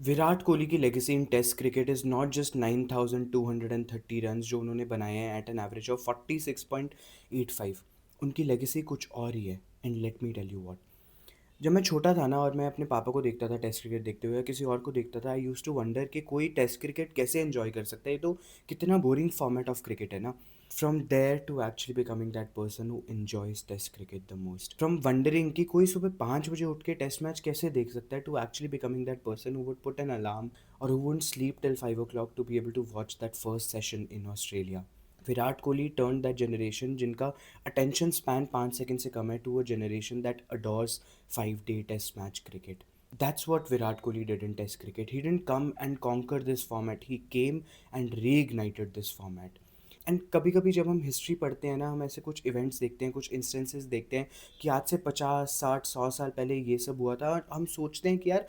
विराट कोहली की legacy in test cricket is not just 9,230 run जो उन्होंने बनाए हैं एट एन एवरेज ऑफ 46.85। उनकी लेगेसी कुछ और ही है। And let me tell you what. जब मैं छोटा था ना और मैं अपने पापा को देखता था टेस्ट क्रिकेट देखते हुए या किसी और को देखता था, आई यूज़ टू वंडर कि कोई टेस्ट क्रिकेट कैसे एंजॉय कर सकता है। ये तो कितना बोरिंग फॉर्मेट ऑफ क्रिकेट है ना। From there to actually becoming that person who enjoys test cricket the most, from wondering कि कोई सुबह 5 बजे उठ के टेस्ट मैच कैसे देख सकता है, to actually becoming that person who would put an alarm और who wouldn't sleep till 5 o'clock to be able to watch that first session in Australia. Virat Kohli turn that generation जिनका अटेंशन स्पैन 5 सेकंड से कम है, to a generation that adores 5 day test match cricket. That's what Virat Kohli did in test cricket. He didn't come and conquer this format. He came and reignited this format. And कभी कभी जब हम history पढ़ते हैं ना, हम ऐसे कुछ इवेंट्स देखते हैं, कुछ इंस्टेंसेस देखते हैं कि आज से 50 60 100 साल पहले ये सब हुआ था, और हम सोचते हैं कि यार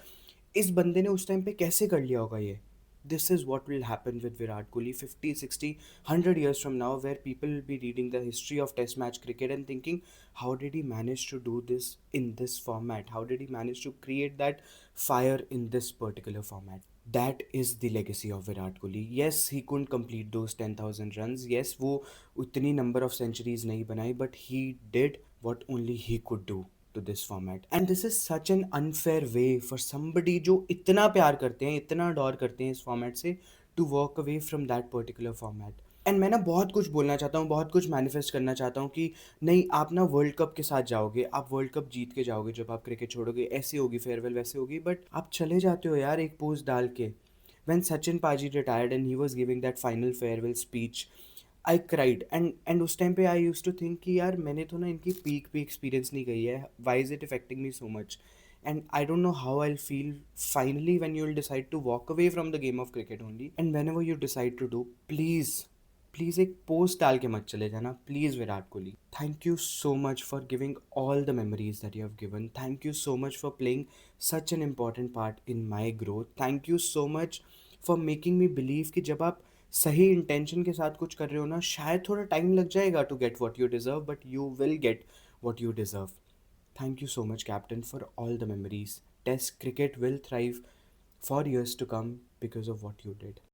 इस बंदे ने उस टाइम पे कैसे कर लिया होगा ये। This is what will happen with Virat Kohli 50, 60, 100 years from now, where people will be reading the history of Test match cricket and thinking, how did he manage to do this in this format? How did he manage to create that fire in this particular format? That is the legacy of Virat Kohli. Yes, he couldn't complete those 10,000 runs. Yes, वो उतनी number of centuries नहीं बनाई, but he did what only he could do to this format. And this is such an unfair way for somebody जो इतना प्यार करते हैं, इतना अडोर करते हैं इस फॉर्मेट से, to walk away from that particular format. And मैं ना बहुत कुछ बोलना चाहता हूँ, बहुत कुछ मैनिफेस्ट करना चाहता हूँ कि नहीं, आप ना वर्ल्ड कप के साथ जाओगे, आप वर्ल्ड कप जीत के जाओगे जब आप क्रिकेट छोड़ोगे, ऐसी होगी फेयरवेल, वैसे होगी, बट आप चले जाते हो यार एक पोस्ट डाल के। When Sachin Paji retired and he was giving that final farewell speech, I cried. And उस टाइम पे आई यूज टू थिंक कि यार मैंने तो ना इनकी पीक भी एक्सपीरियंस नहीं करी है, why is it affecting me so much. And I don't know how I feel finally when you will decide to walk away from the game of cricket only, and whenever you decide to do, please please एक post डाल के मत चले जाना please. Virat Kohli, thank you so much for giving all the memories that you have given. Thank you so much for playing such an important part in my growth. Thank you so much for making me believe कि जब आप सही intention के साथ कुछ कर रहे हो ना, शायद थोड़ा टाइम लग जाएगा to get what you deserve, but you will get what you deserve. Thank you so much captain for all the memories. Test cricket will thrive for years to come because of what you did.